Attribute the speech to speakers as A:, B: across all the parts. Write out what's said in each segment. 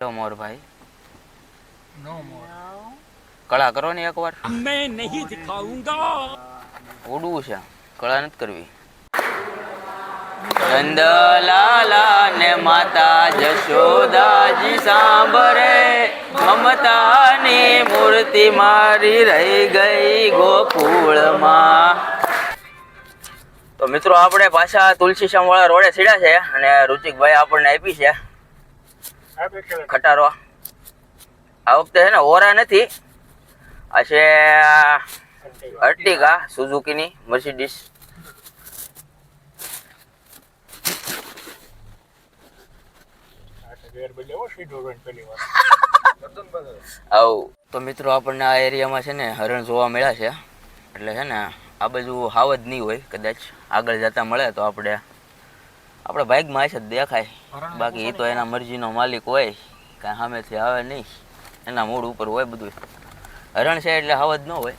A: लो मोर भाई
B: नो मोर
A: कला करो ने एक बार
B: मैं नहीं दिखाऊंगा
A: उड़વું છે કળા નથી કરવી નંદલાલા ને માતા જશોદાજી સાંભરે મમતાની મૂર્તિ મારી રહી ગઈ ગોકુળમાં। તો મિત્રો આપણે પાછા તુલસીશ્યામ વાળા રોડે સીડ્યા છે અને રુચિકભાઈ આપણને આપી છે ખટારો। આ વખતે છે ને ઓરા નથી, આ છે અર્ટિગા સુઝુકીની મર્સિડીઝ। આવું તો મિત્રો આપણને આ એરિયામાં છે ને હરણ જોવા મળ્યા છે, એટલે છે ને આ બાજુ હાવ જ નહીં હોય, કદાચ આગળ જતા મળે તો આપણે બાઇકમાં હશે દેખાય, બાકી એ તો એના મરજીનો માલિક હોય, કાંઈ સામેથી આવે નહીં, એના મૂડ ઉપર હોય બધું। હરણ છે એટલે હાવ જ ન હોય,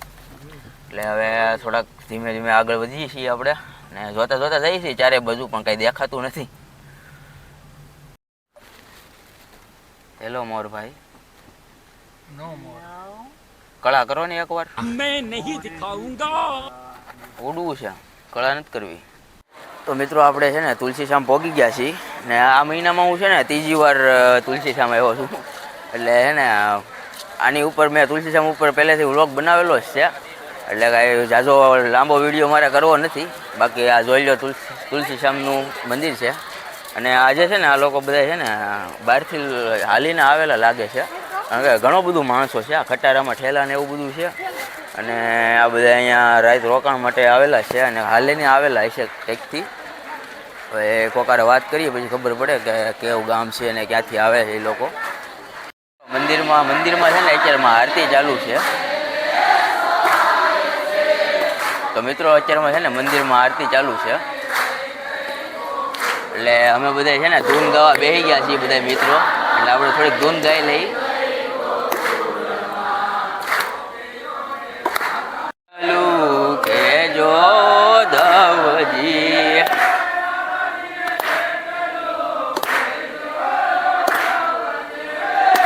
A: એટલે હવે થોડાક ધીમે ધીમે આગળ વધીએ છીએ આપણે ને જોતા જોતા જઈએ છીએ ચારે બાજુ, પણ કાંઈ દેખાતું નથી। હેલો મોર ભાઈ
B: नो मोर
A: કળા કરો ને એકવાર
B: मैं नहीं दिखाऊंगा
A: ઉડવું છે કળા નથી કરવી। તો મિત્રો આપણે છે ને તુલસીશ્યામ પહોંચી ગયા છીએ ને આ મહિનામાં હું છે ને ત્રીજી વાર તુલસીશ્યામ આવ્યો છું, એટલે છે ને આની ઉપર મેં તુલસીશ્યામ ઉપર પહેલેથી વ્લોગ બનાવેલો જ છે, એટલે કાંઈ ઝાઝો લાંબો વિડીયો મારે કરવો નથી। બાકી આ જોઈ લો તુલસીશ્યામનું મંદિર છે, અને આજે છે ને આ લોકો બધા છે ને બહારથી હાલીને આવેલા લાગે છે, કારણ કે ઘણું બધું માણસો છે, આ ખટારામાં ઠેલા ને એવું બધું છે, અને આ બધા અહીંયા રાત રોકાણ માટે આવેલા છે અને હાલીને આવેલા છે કંઈકથી। હવે કોકારે વાત કરીએ પછી ખબર પડે કે કેવું ગામ છે અને ક્યાંથી આવે છે એ લોકો। મંદિરમાં છે ને અત્યારમાં આરતી ચાલુ છે, તો મિત્રો અત્યારમાં છે ને મંદિરમાં આરતી ચાલુ છે, એટલે અમે બધા છે ને ધૂન ગાવા બેસી ગયા છીએ બધા મિત્રો, એટલે આપણે થોડીક ધૂન ગાઈ લઈ।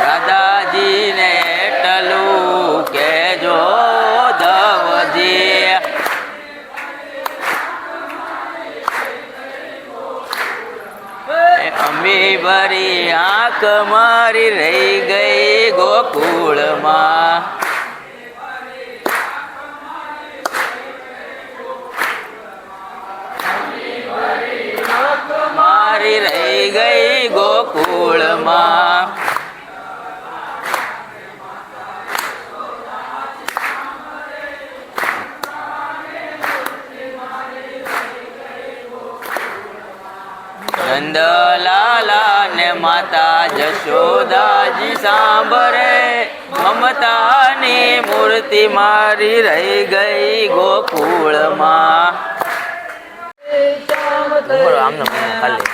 A: દાદાજીને એટલું કેજો ધવજી, અમી ભરી આંખ મારી રહી ગઈ ગોકુળમાં। મારી રહી ગઈ ગોકુળમાં। નંદલાલા ને માતા જશોદાજી સાંભરે મમતાની મૂર્તિ મારી રહી ગઈ ગોકુળમાં। આમને ખાલી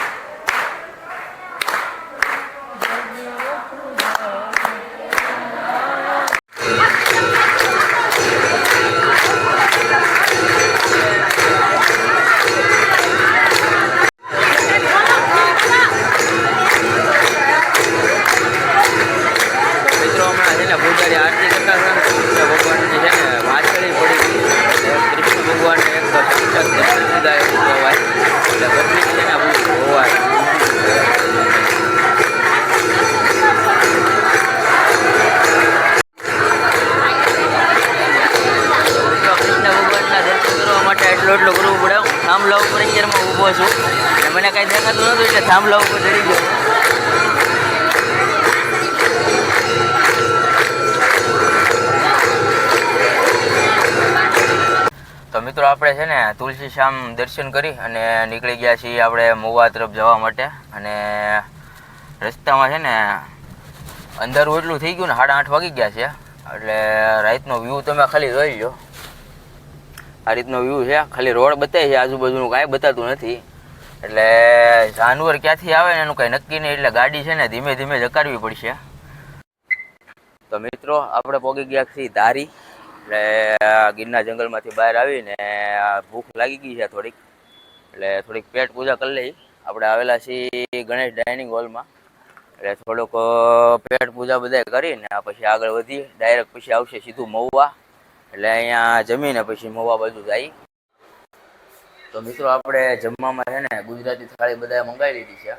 A: પૂજારી આરતી કરતા હતા ને કૃષ્ણ ભગવાનની છે ને વાંચળી પડી ગઈ, એટલે કૃષ્ણ ભગવાનને એક સાક્ષાત દર્શન દીધા એવું કહેવાય, એટલે પબ્લિક છે ને બહુ જોવાય। કૃષ્ણ ભગવાનના દર્શન કરવા માટે એટલું કરવું પડે। થાંભલા ઉપર અત્યારમાં ઊભો છું અને મને કાંઈ દેખાતું નહોતું, એટલે થાંભલા ઉપર ચડી ગયો। તો મિત્રો આપણે છે ને તુલસીશ્યામ દર્શન કરી અને નીકળી ગયા છીએ આપણે મહુવા તરફ જવા માટે, અને રસ્તામાં છે ને અંધારું એટલું થઈ ગયું ને 8:30 વાગી ગયા છે, એટલે રાતનો વ્યૂ તમે ખાલી જોઈ લો, આ રીતનો વ્યૂ છે, ખાલી રોડ બતાવે છે, આજુબાજુનું કાંઈ બતાતું નથી, એટલે જાનવર ક્યાંથી આવે ને એનું કાંઈ નક્કી નહીં, એટલે ગાડી છે ને ધીમે ધીમે જકાડવી પડશે। તો મિત્રો આપણે પહોંચી ગયા છીએ ધારી, એટલે ગીરના જંગલમાંથી બહાર આવીને ભૂખ લાગી ગઈ છે થોડીક, એટલે થોડીક પેટ પૂજા કરી લઈ। આપણે આવેલા છીએ ગણેશ ડાઇનિંગ હોલમાં, એટલે થોડુંક પેટ પૂજા બધા કરીને પછી આગળ વધી ડાયરેક્ટ પછી આવશે સીધું મહુવા. એટલે અહીંયા જમીને પછી મહુવા બાજુ જાય. તો મિત્રો આપણે જમવામાં છે ને ગુજરાતી થાળી બધા મંગાવી લીધી છે.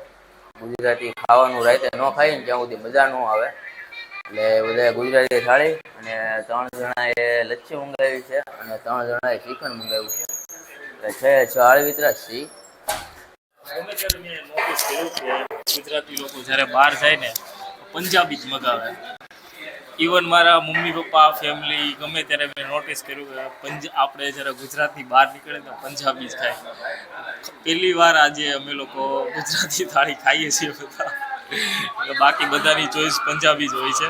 A: ગુજરાતી ખાવાનું રાતે ન ખાઈ ને ત્યાં સુધી મજા ન આવે, એટલે બધા ગુજરાતી થાળી અને 3 જણાએ લચ્છી મંગાવી છે અને 3 જણાએ ચિકન મંગાવ્યું છે. એટલે છે 6 આળવિતરા સી.
C: ગમે ત્યારે મેં નોટિસ કર્યું કે ગુજરાતી લોકો જ્યારે બહાર જાય ને પંજાબી જ મગાવે. ઇવન મારા મમ્મી પપ્પા ફેમિલી ગમે ત્યારે મેં નોટિસ કર્યું કે આપણે જ્યારે ગુજરાતની બહાર નીકળે તો પંજાબી જ ખાય. પહેલી વાર આજે અમે લોકો ગુજરાતી થાળી ખાઈએ છીએ બધા. બાકી બધાની ચોઈસ પંજાબી જ હોય છે.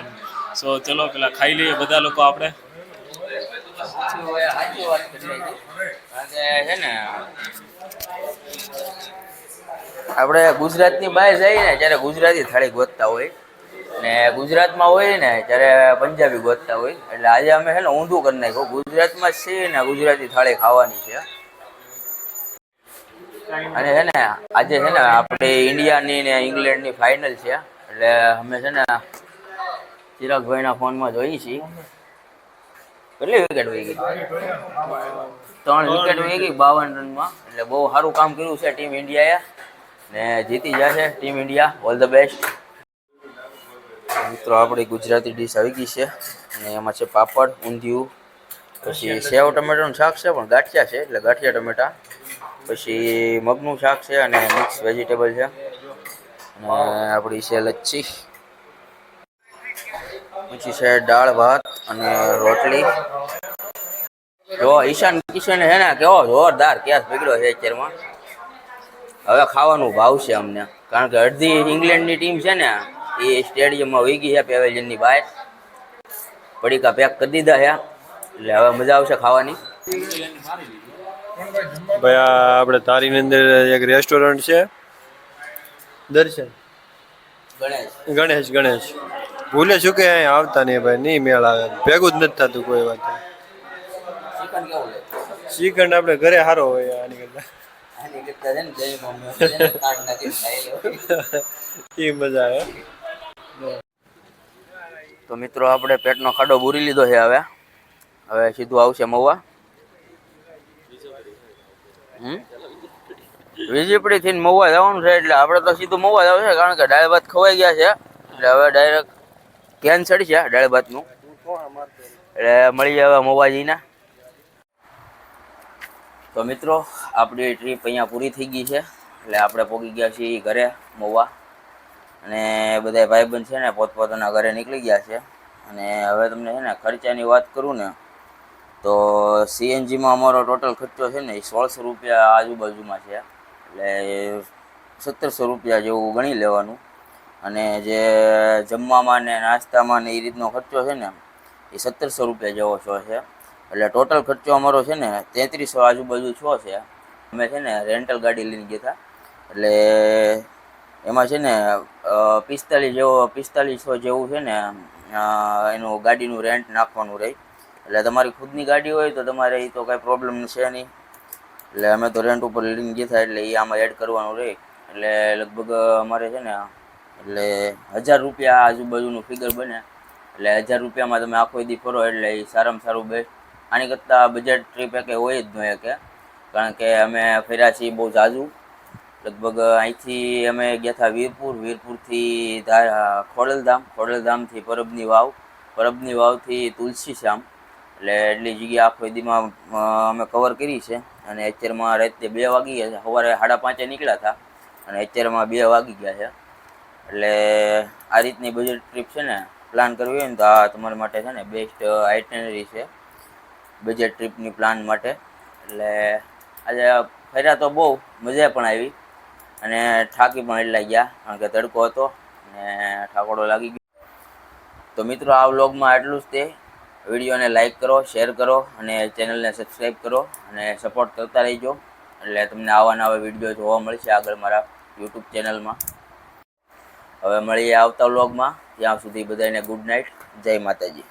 C: સો ચલો પેલા ખાઈ લઈએ બધા લોકો આપણે.
A: સાચી વાત કરી છે ને આપણે ગુજરાતની બહાર જઈએ ને ત્યારે ગુજરાતી થાળી ગોતતા હોય ને ગુજરાતમાં હોય ને ત્યારે પંજાબી ગોતતા હોય. એટલે આજે અમે છે ને ઊંધું કરી નાખ્યું, ગુજરાતમાં છીએ ને ગુજરાતી થાળી ખાવાની છે. અને છે ને આજે છે ને આપણે ઇન્ડિયાની ને ઇંગ્લેન્ડની ફાઇનલ છે. એટલે અમે છે ને ચિરાગભાઈના ફોનમાં જોઈએ છીએ. કેટલી વિકેટ વહી ગઈ? 3 વિકેટ વહી ગઈ 52 રનમાં. એટલે બહુ સારું કામ કર્યું છે ટીમ ઇન્ડિયાએ ને જીતી જશે team India. All the best. મિત્રો આપણી ગુજરાતી ડીશ આવી ગઈ છે અને એમાં છે પાપડ, ઊંધિયું, પછી સેવ ટમેટાનું શાક છે પણ ગાંઠિયા છે એટલે ગાંઠિયા ટમેટા, પછી મગનું શાક છે અને મિક્સ વેજીટેબલ છે અને આપણી છે લચ્છી, પછી છે દાળ ભાત અને રોટલી. જો ઈશાન કિશન છે ને કેવો જોરદાર કેસ પકડ્યો છે અત્યારમાં. હવે ખાવાનું ભાવશે અમને, કારણ કે અડધી ઇંગ્લેન્ડની ટીમ છે ને એ સ્ટેડિયમમાં વહી ગઈ છે પેવેલિયનની બહાર. પડીકા પેક કરી દીધા છે એટલે હવે મજા આવશે ખાવાની.
D: ભાઈ આપણે તારીની અંદર એક રેસ્ટોરન્ટ છે, દર્શન ગણેશ ભૂલે શું કે અહીંયા આવતા નહીં ભાઈ, નહીં મેળ આવે, ભેગું જ નથી થતું કોઈ વાત.
A: ચિકન કેવું લે?
D: ચિકન આપણે ઘરે સારો હોય આની કરતા. એ મજા આવે.
A: તો મિત્રો આપણે પેટનો ખાડો બુરી લીધો છે. હવે સીધું આવશે મહુવા. વિજીપડી થી મહુવા જવાનું છે એટલે આપણે તો સીધું મહુવા જવું છે, કારણ કે દાળ ભાત ખવાઈ ગયા છે. એટલે હવે ડાયરેક્ટ કેન્સલ છે દાળ ભાતનું. એટલે મળીએ હવે મહુવાજીને. તો મિત્રો આપણી ટ્રીપ અહીંયા પૂરી થઈ ગઈ છે. એટલે આપણે પહોંચી ગયા છીએ ઘરે મહુવા અને બધા ભાઈબંધ છે ને પોતપોતાના ઘરે નીકળી ગયા છે. અને હવે તમને છે ને ખર્ચાની વાત કરું ને તો સીએનજીમાં અમારો ટોટલ ખર્ચો છે ને એ 1600 રૂપિયા આજુબાજુમાં છે. એટલે 1700 રૂપિયા જેવું ગણી લેવાનું. અને જે જમવામાં ને નાસ્તામાં ને એ રીતનો ખર્ચો છે ને એ 1700 રૂપિયા જેવો શો છે. એટલે ટોટલ ખર્ચો અમારો છે ને 3300 આજુબાજુ છો છે. અમે છે ને રેન્ટલ ગાડી લઈને ગયા હતા. એટલે એમાં છે ને 4500 જેવું છે ને એનું ગાડીનું રેન્ટ નાખવાનું રહે. એટલે તમારી ખુદની ગાડી હોય તો તમારે એ તો કાંઈ પ્રોબ્લેમ છે નહીં. એટલે અમે તો રેન્ટ ઉપર લઈને ગયા એટલે એ આમાં એડ કરવાનું રહે. એટલે લગભગ અમારે છે ને એટલે 1000 રૂપિયા આજુબાજુનું ફિગર બને. એટલે 1000 રૂપિયામાં તમે આખો દી ફરો એટલે એ સારામાં સારું બેસ્ટ. આની કરતાં બજેટ ટ્રીપ એ હોય જ નહીં કે, કારણ કે અમે ફર્યા છીએ બહુ ઝાઝું. લગભગ અહીંથી અમે ગયા હતા વીરપુરથી ખોડલધામથી પરબની વાવથી તુલસી શ્યામ. એટલે એટલી જગ્યા આખો દીમાં અમે કવર કરી છે. અને અત્યારમાં રાતે 2 વાગી ગયા છે. સવારે 5:30 નીકળ્યા હતા અને અત્યારમાં 2 વાગી ગયા છે. એટલે આ રીતની બજેટ ટ્રીપ છે ને પ્લાન કરવી હોય ને તો આ તમારા માટે છે ને બેસ્ટ આઇટનરી છે બજેટ ટ્રીપની પ્લાન માટે. એટલે આજે ફર્યા તો બહુ મજા પણ આવી અને થાકી પણ એટલા ગયા, કારણ કે તડકો હતો અને ઠાકોડો લાગી ગયો. તો મિત્રો આ વ્લોગમાં એટલું જ તે. વિડીયોને લાઇક કરો, શેર કરો અને ચેનલને સબસ્ક્રાઈબ કરો અને સપોર્ટ કરતા રહીજો. એટલે તમને આવા નવા વિડીયો જોવા મળશે આગળ મારા યુટ્યુબ ચેનલમાં. હવે મળીએ આવતા વ્લોગમાં. ત્યાં સુધી બધાને ગુડ નાઇટ. જય માતાજી.